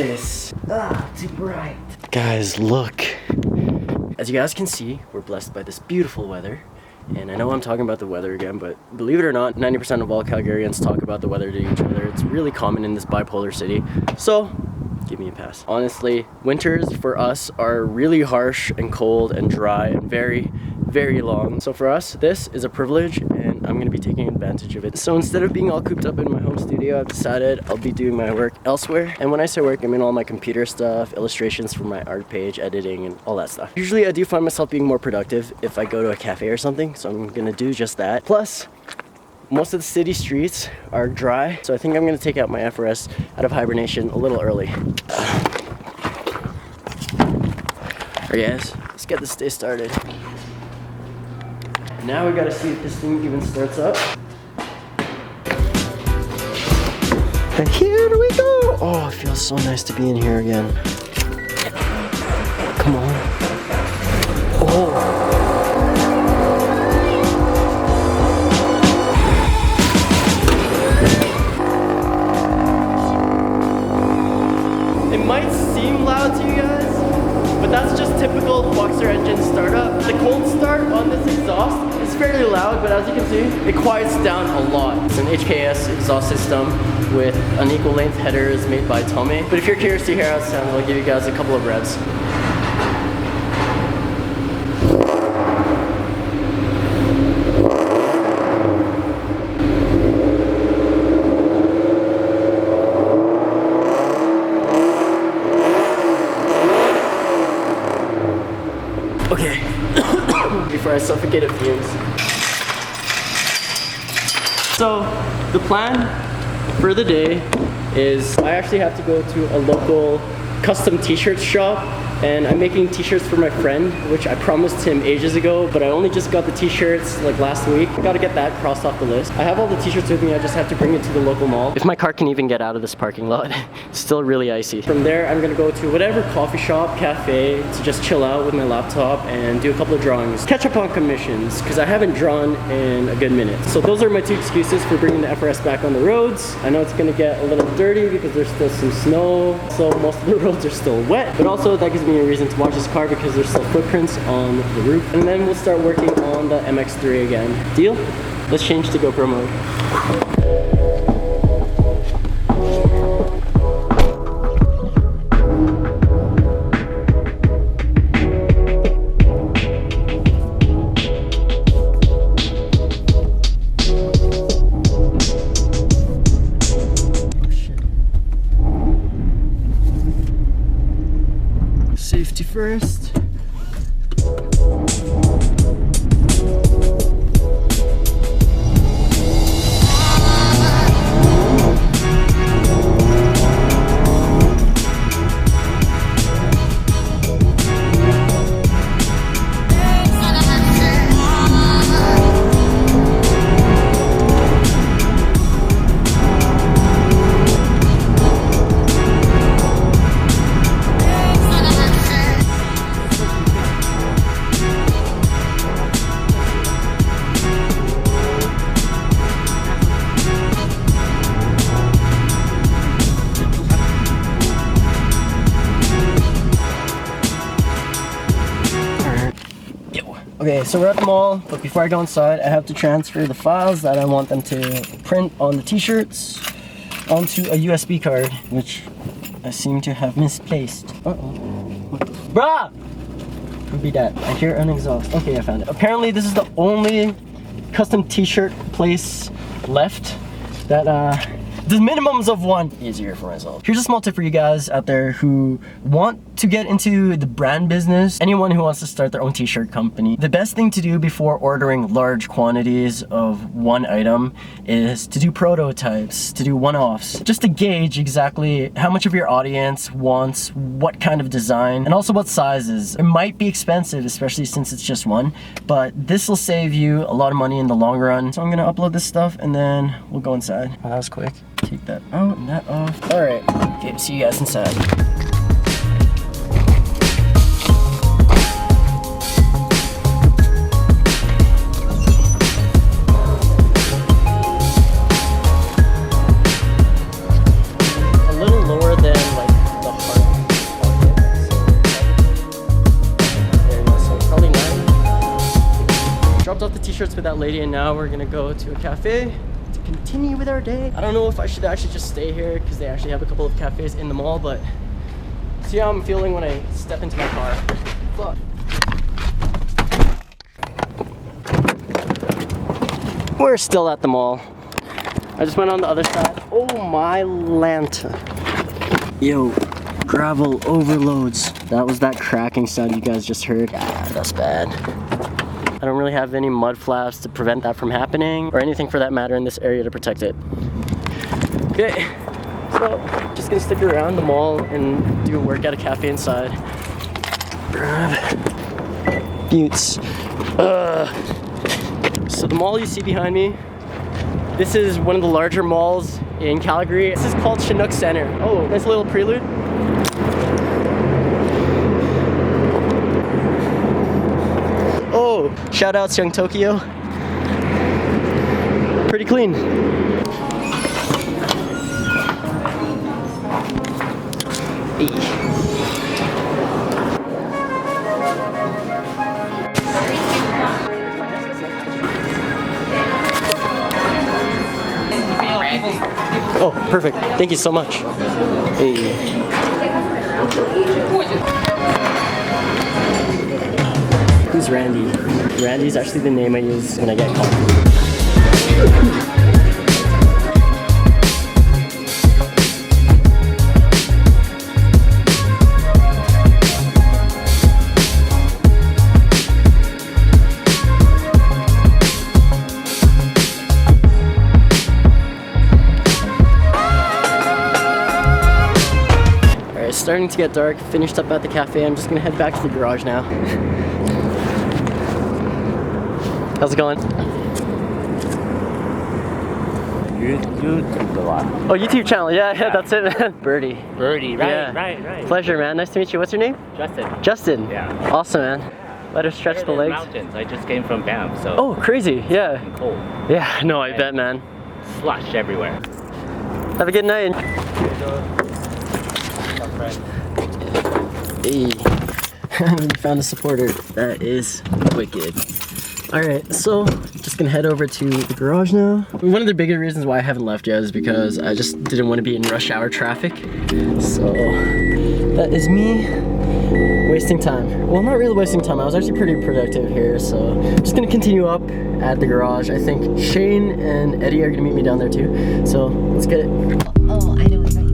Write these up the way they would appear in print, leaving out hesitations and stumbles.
this. Too bright. Guys, look. As you guys can see, we're blessed by this beautiful weather. And I know I'm talking about the weather again, but believe it or not, 90% of all Calgarians talk about the weather to each other. It's really common in this bipolar city. So, give me a pass. Honestly, winters for us are really harsh and cold and dry and very, very long. So for us, this is a privilege and I'm gonna be taking advantage of it. So instead of being all cooped up in my home studio, I've decided I'll be doing my work elsewhere. And when I say work, I mean all my computer stuff, illustrations for my art page, editing, and all that stuff. Usually I do find myself being more productive if I go to a cafe or something, so I'm gonna do just that. Plus, most of the city streets are dry, so I think I'm gonna take out my FRS out of hibernation a little early. Alright guys, let's get this day started. Now we gotta see if this thing even starts up. And here we go! Oh, it feels so nice to be in here again. Come on. Oh. It might seem loud to you guys, but that's just typical Boxer engine startup. The cold start on this exhaust is fairly loud, but as you can see, it quiets down a lot. It's an HKS exhaust system with unequal length headers made by Tommy. But if you're curious to hear how it sounds, I'll give you guys a couple of revs. Okay, before I suffocate at fumes. So, the plan for the day is I actually have to go to a local custom t-shirt shop, and I'm making t-shirts for my friend, which I promised him ages ago, but I only just got the t-shirts like last week. I gotta get that crossed off the list. I have all the t-shirts with me, I just have to bring it to the local mall. If my car can even get out of this parking lot, it's still really icy. From there, I'm gonna go to whatever coffee shop, cafe, to just chill out with my laptop and do a couple of drawings. Catch up on commissions, because I haven't drawn in a good minute. So those are my two excuses for bringing the FRS back on the roads. I know it's gonna get a little dirty because there's still some snow, so most of the roads are still wet, but also that gives me a reason to wash this car because there's still footprints on the roof. And then we'll start working on the MX-3 again. Deal? Let's change to GoPro mode. Safety first. Okay, so we're at the mall, but before I go inside, I have to transfer the files that I want them to print on the t-shirts onto a USB card, which I seem to have misplaced. Uh-oh. What the bruh! Could be that. I hear an exhaust. Okay, I found it. Apparently, this is the only custom t-shirt place left that the minimums of one easier for myself. Here's a small tip for you guys out there who want to get into the brand business, anyone who wants to start their own t-shirt company. The best thing to do before ordering large quantities of one item is to do prototypes, to do one-offs, just to gauge exactly how much of your audience wants what kind of design and also what sizes. It might be expensive, especially since it's just one, but this will save you a lot of money in the long run. So I'm gonna upload this stuff and then we'll go inside. Oh, that was quick. Take that out and that off. All right, okay, see you guys inside. t-shirts with that lady, and now we're gonna go to a cafe to continue with our day. I don't know if I should actually just stay here because they actually have a couple of cafes in the mall, but see how I'm feeling when I step into my car. Fuck. We're still at the mall. I just went on the other side. Oh my lanta. Yo, gravel overloads. That was that cracking sound you guys just heard. Yeah, that's bad. I don't really have any mud flaps to prevent that from happening, or anything for that matter in this area to protect it. Okay, so just gonna stick around the mall and do work at a cafe inside. Grab Buttes. So the mall you see behind me, this is one of the larger malls in Calgary. This is called Chinook Center. Oh, nice little prelude. Oh, shout outs Young Tokyo. Pretty clean. Oh, perfect. Thank you so much. Hey. Who's Randy? Randy's actually the name I use when I get coffee. Starting to get dark, finished up at the cafe. I'm just gonna head back to the garage now. How's it going? YouTube. Oh, YouTube channel, yeah, that's it, man. Birdie, right, yeah. right. Pleasure, man. Nice to meet you. What's your name? Justin. Justin. Yeah. Awesome, man. Let us stretch the legs. Mountains. I just came from Banff, so. Oh, crazy, yeah. It's cold. Yeah, no, I bet, man. Slush everywhere. Have a good night. Hey, we found a supporter. That is wicked. Alright, so just gonna head over to the garage now. One of the bigger reasons why I haven't left yet is because I just didn't want to be in rush hour traffic. So that is me wasting time. Well, not really wasting time. I was actually pretty productive here, so I'm just gonna continue up at the garage. I think Shane and Eddie are gonna meet me down there too. So let's get it. Oh, I know it's right.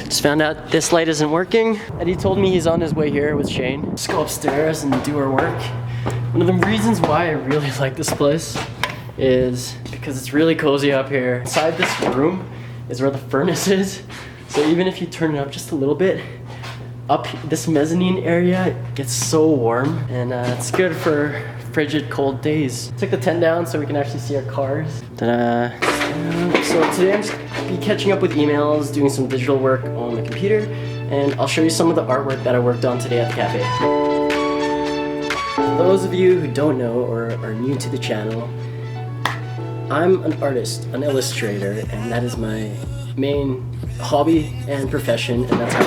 Just found out this light isn't working. Eddie told me he's on his way here with Shane. Let's go upstairs and do our work. One of the reasons why I really like this place is because it's really cozy up here. Inside this room is where the furnace is. So even if you turn it up just a little bit, up this mezzanine area gets so warm, and it's good for frigid cold days. Took the tent down so we can actually see our cars. Ta-da. So today I'm just be catching up with emails, doing some digital work on the computer, and I'll show you some of the artwork that I worked on today at the cafe. Those of you who don't know or are new to the channel, I'm an artist, an illustrator, and that is my main hobby and profession, and that's how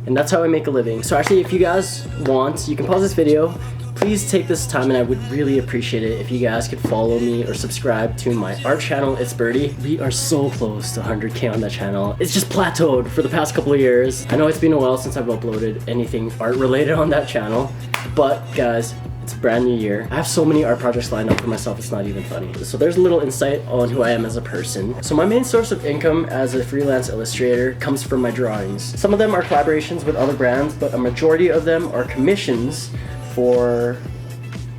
and that's how I make a living. So actually, if you guys want, you can pause this video. Please take this time, and I would really appreciate it if you guys could follow me or subscribe to my art channel, It's Birdie. We are so close to 100K on that channel. It's just plateaued for the past couple of years. I know it's been a while since I've uploaded anything art related on that channel, but guys, it's a brand new year. I have so many art projects lined up for myself, it's not even funny. So there's a little insight on who I am as a person. So my main source of income as a freelance illustrator comes from my drawings. Some of them are collaborations with other brands, but a majority of them are commissions for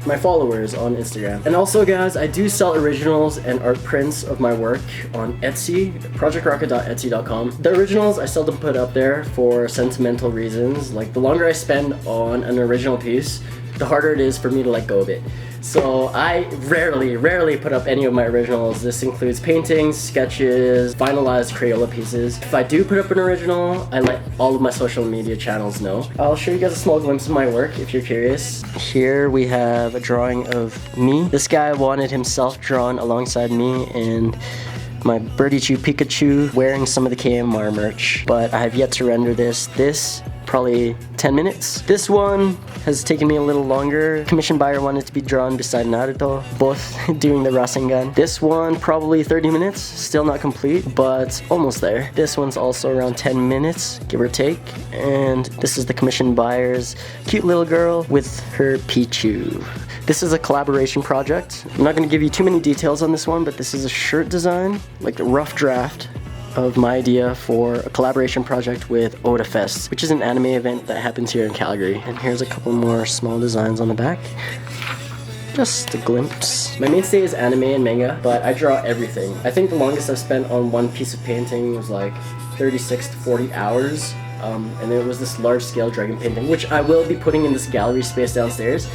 my followers on Instagram. And also guys, I do sell originals and art prints of my work on Etsy, projectrocket.etsy.com. The originals, I seldom put up there for sentimental reasons. Like, the longer I spend on an original piece, the harder it is for me to let go of it. So I rarely put up any of my originals. This includes paintings, sketches, finalized Crayola pieces. If I do put up an original, I let all of my social media channels know. I'll show you guys a small glimpse of my work if you're curious. Here we have a drawing of me. This guy wanted himself drawn alongside me and my Birdie Chew Pikachu wearing some of the KMR merch, but I have yet to render this. This probably 10 minutes. This one has taken me a little longer. Commission buyer wanted to be drawn beside Naruto, both doing the Rasengan. This one probably 30 minutes, still not complete, but almost there. This one's also around 10 minutes, give or take. And this is the commission buyer's cute little girl with her Pichu. This is a collaboration project. I'm not gonna give you too many details on this one, but this is a shirt design, like a rough draft of my idea for a collaboration project with Oda Fest, which is an anime event that happens here in Calgary. And here's a couple more small designs on the back. Just a glimpse. My mainstay is anime and manga, but I draw everything. I think the longest I've spent on one piece of painting was like 36 to 40 hours. And it was this large-scale dragon painting, which I will be putting in this gallery space downstairs.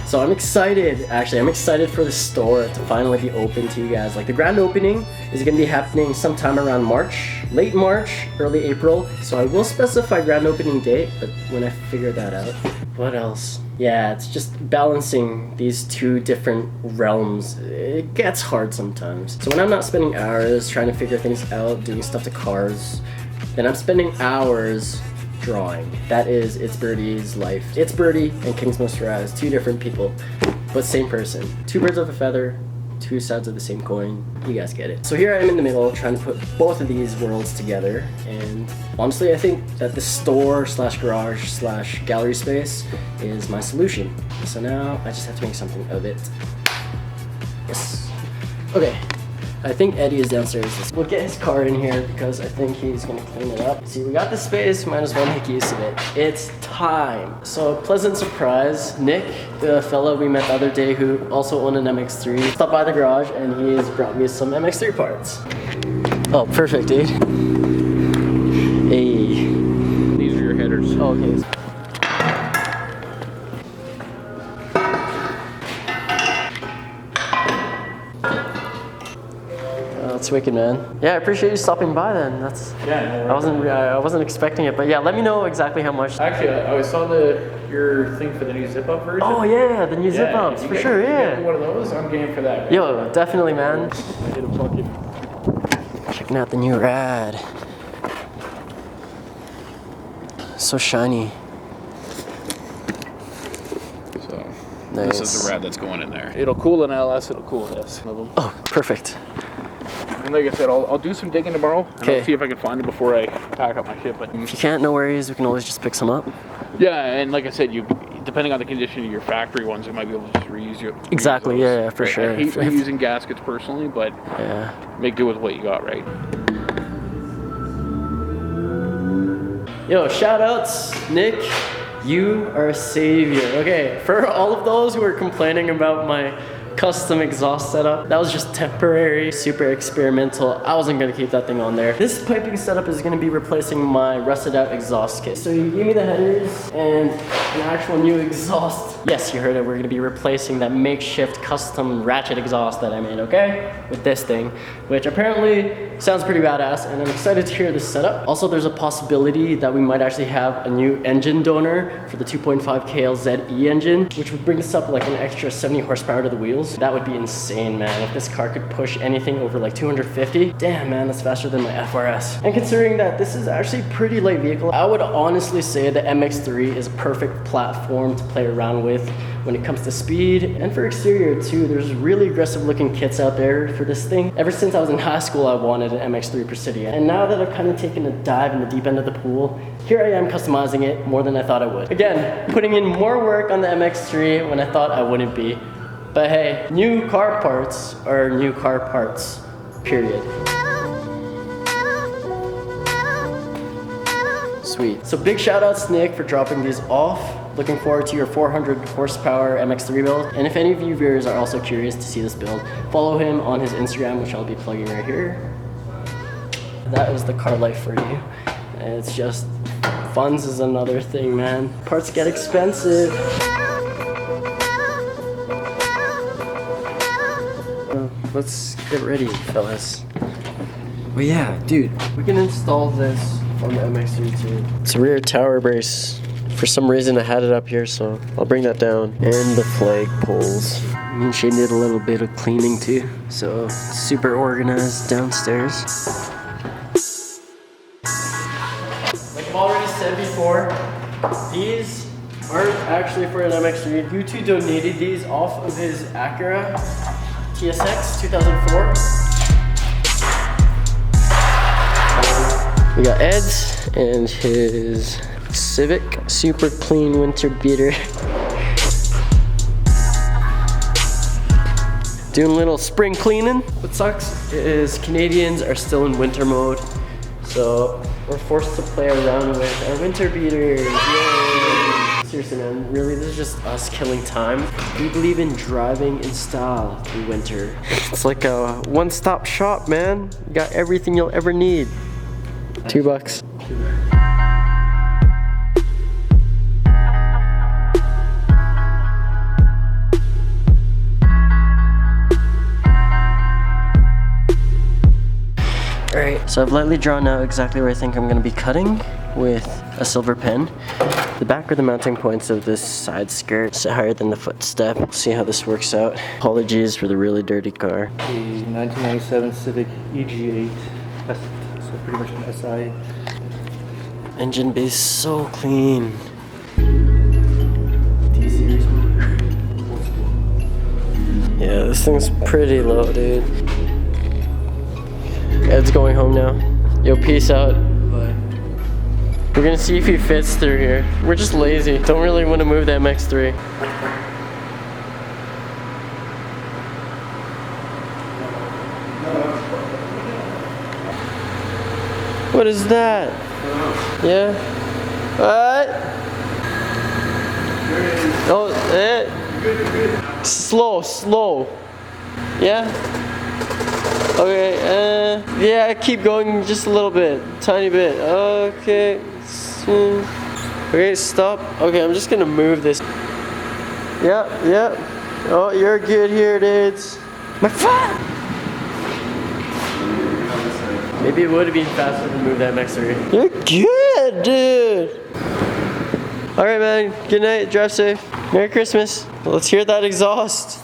So I'm excited, actually, I'm excited for the store to finally be open to you guys. Like, the grand opening is gonna be happening sometime around March, late March, early April. So I will specify grand opening date, but when I figure that out. What else? Yeah, it's just balancing these two different realms. It gets hard sometimes. So when I'm not spending hours trying to figure things out, doing stuff to cars, then I'm spending hours drawing. That is It's Birdie's life. It's Birdie and King's Most Rise, two different people, but same person. Two birds of a feather, two sides of the same coin. You guys get it. So here I am in the middle trying to put both of these worlds together, and honestly I think that the store slash garage slash gallery space is my solution. So now I just have to make something of it. Yes. Okay. I think Eddie is downstairs. We'll get his car in here because I think he's gonna clean it up. See, we got the space, might as well make use of it. It's time. So, pleasant surprise, Nick, the fella we met the other day who also owned an MX-3, stopped by the garage and he has brought me some MX-3 parts. Oh, perfect, dude. Hey. These are your headers. Oh, okay. That's wicked, man. Yeah, I appreciate you stopping by then. That's Yeah, I wasn't expecting it, but yeah, let me know exactly how much. Actually, I saw your thing for the new zip up version. Oh yeah, the new zip ups for sure. You Yeah. get one of those. I'm game for that. Man. Yo, definitely, man. Hit a bucket. Checking out the new rad. So shiny. So Nice. this is the rad that's going in there. It'll cool an LS. It'll cool this. Oh, perfect. And like I said, I'll do some digging tomorrow. And Okay. I'll see if I can find it before I pack up my shit. But If you can't, no worries. We can always just pick some up. yeah, and like I said, depending on the condition of your factory ones, you might be able to just reuse you. Exactly. Yeah, for Right? sure. I hate reusing gaskets personally, but Yeah. make do with what you got, right? Yo, shout outs, Nick. You are a savior. Okay, for all of those who are complaining about my custom exhaust setup, that was just temporary, super experimental. I wasn't gonna keep that thing on there. This piping setup is gonna be replacing my rusted out exhaust kit. So you gave me the headers and an actual new exhaust. Yes, you heard it. We're gonna be replacing that makeshift custom ratchet exhaust that I made, okay? With this thing, which apparently sounds pretty badass, and I'm excited to hear this setup. Also, there's a possibility that we might actually have a new engine donor for the 2.5 KL ZE engine, which would bring this up like an extra 70 horsepower to the wheels. wheels. That would be insane, man. If this car could push anything over like 250, damn man, that's faster than my FRS. And considering that this is actually a pretty light vehicle, I would honestly say the MX-3 is a perfect platform to play around with when it comes to speed and for exterior too. There's really aggressive looking kits out there for this thing. Ever since I was in high school, I wanted an MX-3 Presidio. And now that I've kind of taken a dive in the deep end of the pool, here I am customizing it more than I thought I would. Again, putting in more work on the MX-3 when I thought I wouldn't be. But hey, new car parts are new car parts, period. Sweet. So big shout out to Nick for dropping these off. Looking forward to your 400 horsepower MX-3 build. And if any of you viewers are also curious to see this build, follow him on his Instagram, which I'll be plugging right here. That is the car life for you. And it's just, funds is another thing, man. Parts get expensive. Let's get ready, fellas. But yeah, dude, we can install this on the MX-3 too. It's a rear tower brace. For some reason I had it up here, so I'll bring that down. And the flag poles. Me and Shane did a little bit of cleaning too, so super organized downstairs. Like I've already said before, these aren't actually for an MX-3. U2 donated these off of his Acura TSX 2004. We got Ed's and his Civic super clean winter beater. Doing a little spring cleaning. What sucks is Canadians are still in winter mode, so we're forced to play around with our winter beaters. Yay! Seriously, man, really, this is just us killing time. We believe in driving in style through winter. It's like a one-stop shop, man. You got everything you'll ever need. $2. Alright, so I've lightly drawn out exactly where I think I'm going to be cutting with a silver pen. The back are the mounting points of this side skirt. It's higher than the footstep. We'll see how this works out. Apologies for the really dirty car. The 1997 Civic EG8, so pretty much an SI. Engine bay so clean. D-Series motor. Old school. Yeah, this thing's pretty low, dude. Ed's going home now. Yo, peace out. Bye. We're gonna see if he fits through here. We're just lazy. Don't really want to move the MX-3. What is that? Yeah? What? Oh, slow. Yeah? Okay, yeah, keep going just a little bit, tiny bit. Okay, okay, stop. Okay, I'm just gonna move this. Yeah. Oh, you're good here, dudes. My foot! Maybe it would have been faster to move that MX-3. You're good, dude. All right, man. Good night. Drive safe. Merry Christmas. Let's hear that exhaust.